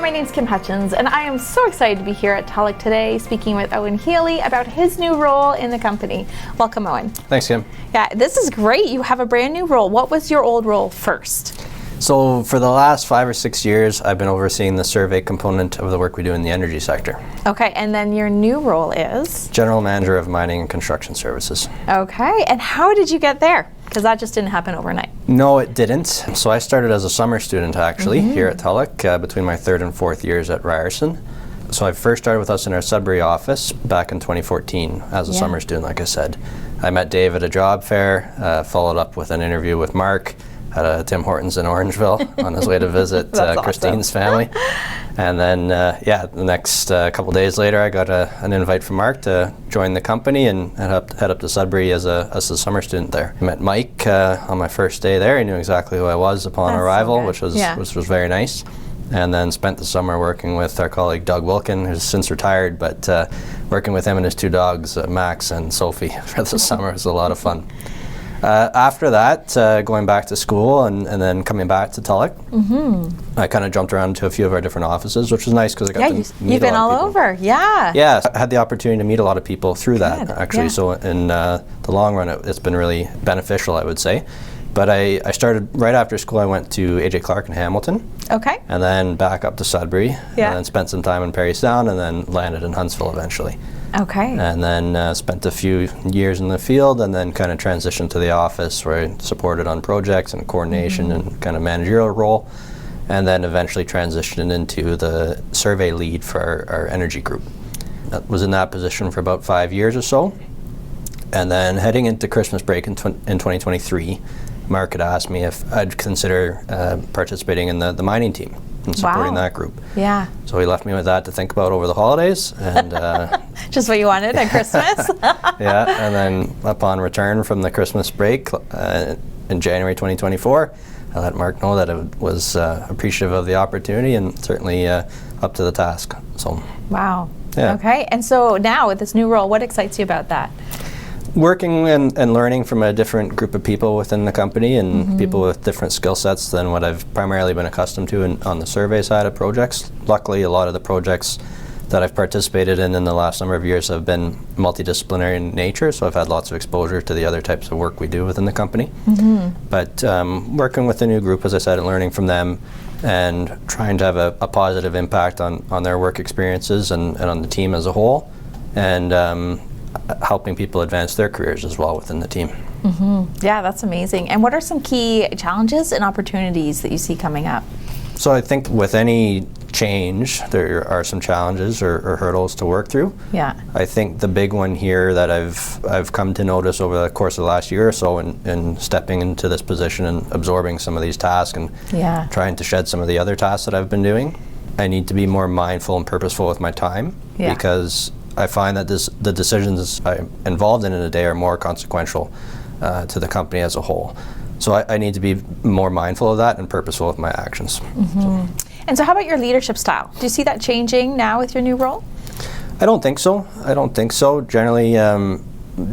my name's Kim Hutchins, and I am so excited to be here at TULLOCH today speaking with Owen Healey about his new role in the company. Welcome, Owen. Thanks, Kim. Yeah, this is great. You have a brand new role. What was your old role first? So for the last 5 or 6 years, I've been overseeing the survey component of the work we do in the energy sector. Okay, and then your new role is? General Manager of Mining and Construction Services. Okay, and how did you get there? Because that just didn't happen overnight. No, it didn't. So I started as a summer student actually here at TULLOCH between my 3rd and 4th years at Ryerson. So I first started with us in our Sudbury office back in 2014 as a summer student, like I said. I met Dave at a job fair, followed up with an interview with Mark at Tim Hortons in Orangeville on his way to visit Christine's family. And then, the next couple days later, I got an invite from Mark to join the company and head up to Sudbury as a summer student there. I met Mike on my first day there. He knew exactly who I was upon arrival, which was very nice. And then spent the summer working with our colleague Doug Wilkin, who's since retired, but working with him and his 2 dogs, Max and Sophie, for the summer was a lot of fun. After that, going back to school and then coming back to TULLOCH, I kind of jumped around to a few of our different offices, which was nice because I got to meet a lot of people. You've been all over, Yeah, I had the opportunity to meet a lot of people through that, actually. So in the long run, it's been really beneficial, I would say. But I started right after school. I went to AJ Clark in Hamilton. Okay. And then back up to Sudbury. And then spent some time in Parry Sound and then landed in Huntsville eventually. Okay. And then spent a few years in the field and then kind of transitioned to the office where I supported on projects and coordination and kind of managerial role. And then eventually transitioned into the survey lead for our energy group. I was in that position for about 5 years or so. And then heading into Christmas break in 2023, Mark had asked me if I'd consider participating in the mining team and supporting that group. Yeah. So he left me with that to think about over the holidays. And just what you wanted at Christmas? and then upon return from the Christmas break in January 2024, I let Mark know that I was appreciative of the opportunity and certainly up to the task. So. Wow. Yeah. Okay, and so now with this new role, what excites you about that? Working and learning from a different group of people within the company and people with different skill sets than what I've primarily been accustomed to on the survey side of projects. Luckily, a lot of the projects that I've participated in the last number of years have been multidisciplinary in nature, so I've had lots of exposure to the other types of work we do within the company. But working with a new group, as I said, and learning from them and trying to have a positive impact on their work experiences and on the team as a whole, and helping people advance their careers as well within the team. Yeah, that's amazing. And what are some key challenges and opportunities that you see coming up? So I think with any change, there are some challenges or hurdles to work through. Yeah. I think the big one here that I've come to notice over the course of the last year or so in stepping into this position and absorbing some of these tasks and trying to shed some of the other tasks that I've been doing, I need to be more mindful and purposeful with my time because I find that the decisions I'm involved in a day are more consequential to the company as a whole. So I need to be more mindful of that and purposeful with my actions. And so how about your leadership style? Do you see that changing now with your new role? I don't think so. Generally,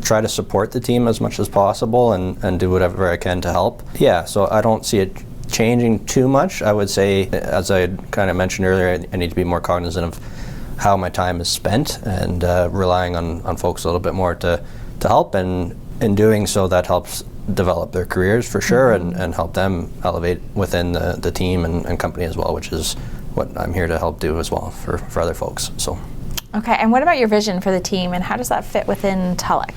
try to support the team as much as possible and do whatever I can to help. Yeah, so I don't see it changing too much. I would say, as I kind of mentioned earlier, I need to be more cognizant of how my time is spent and relying on folks a little bit more to help, and in doing so that helps develop their careers for sure and help them elevate within the team and company as well, which is what I'm here to help do as well for other folks. So. Okay, and what about your vision for the team and how does that fit within TULLOCH?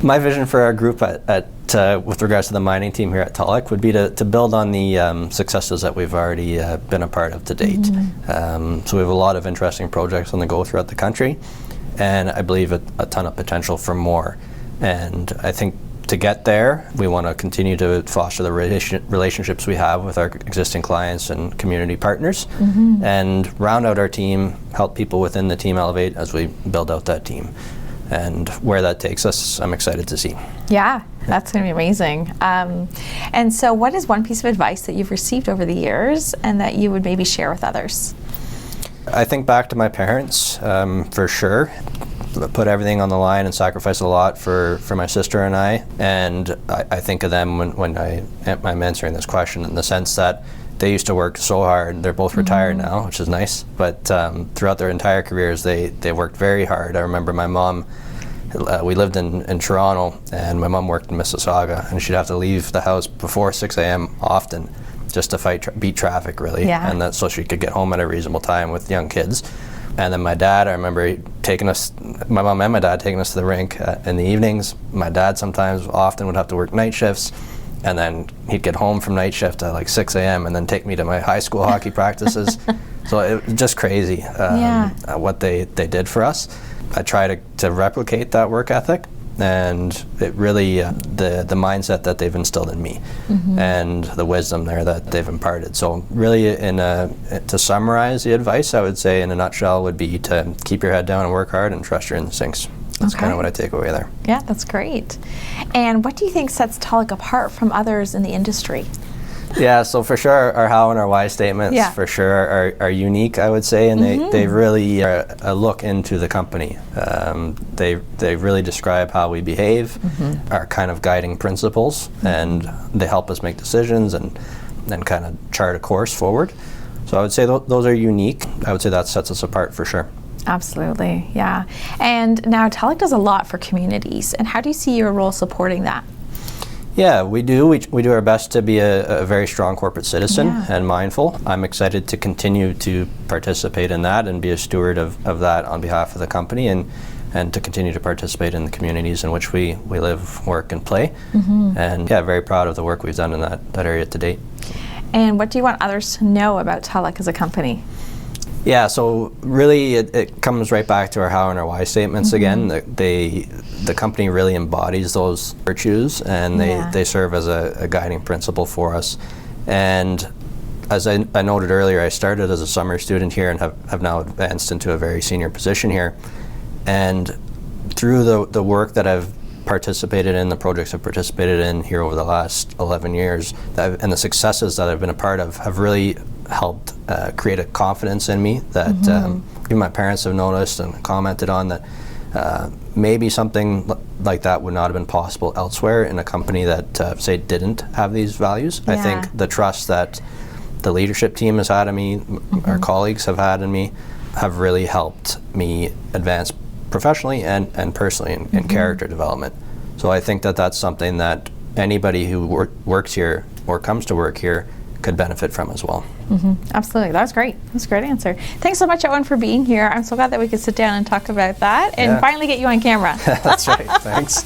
My vision for our group with regards to the mining team here at TULLOCH would be to build on the successes that we've already been a part of to date. So we have a lot of interesting projects on the go throughout the country, and I believe a ton of potential for more. And I think to get there, we want to continue to foster the relationships we have with our existing clients and community partners, and round out our team, help people within the team elevate as we build out that team. And where that takes us, I'm excited to see. Yeah, that's going to be amazing. And so what is one piece of advice that you've received over the years and that you would maybe share with others? I think back to my parents, for sure. Put everything on the line and sacrificed a lot for my sister and I. And I think of them when I'm answering this question in the sense that they used to work so hard. They're both retired now, which is nice. But throughout their entire careers, they worked very hard. I remember my mom, we lived in Toronto, and my mom worked in Mississauga, and she'd have to leave the house before 6 a.m. often just to beat traffic, really, and that so she could get home at a reasonable time with young kids. And then my dad, I remember my mom and my dad taking us to the rink in the evenings. My dad often would have to work night shifts, and then he'd get home from night shift at like 6 a.m. and then take me to my high school hockey practices. So it was just crazy what they did for us. I try to replicate that work ethic, and it really the mindset that they've instilled in me and the wisdom there that they've imparted. So really, to summarize the advice, I would say in a nutshell would be to keep your head down and work hard and trust your instincts. That's kind of what I take away there. Yeah, that's great. And what do you think sets TULLOCH apart from others in the industry? Yeah, so for sure our how and our why statements for sure are unique, I would say, and they really are a look into the company. They really describe how we behave, our kind of guiding principles, and they help us make decisions and kind of chart a course forward. So I would say those are unique. I would say that sets us apart for sure. Absolutely, yeah. And now TULLOCH does a lot for communities, and how do you see your role supporting that? Yeah, we do. We do our best to be a very strong corporate citizen and mindful. I'm excited to continue to participate in that and be a steward of that on behalf of the company, and to continue to participate in the communities in which we live, work, and play. And yeah, very proud of the work we've done in that area to date. And what do you want others to know about TULLOCH as a company? Yeah, so really it comes right back to our how and our why statements again. The company really embodies those virtues, and they serve as a guiding principle for us. And as I noted earlier, I started as a summer student here and have now advanced into a very senior position here. And through the work that I've participated in, the projects I've participated in here over the last 11 years, and the successes that I've been a part of have really helped create a confidence in me that even my parents have noticed and commented on, that maybe something like that would not have been possible elsewhere in a company that, say, didn't have these values. I think the trust that the leadership team has had in me, our colleagues have had in me, have really helped me advance professionally and personally in character development. So I think that that's something that anybody who works here or comes to work here could benefit from as well. Absolutely, that was great. That was a great answer. Thanks so much, Owen, for being here. I'm so glad that we could sit down and talk about that and finally get you on camera. That's right, thanks.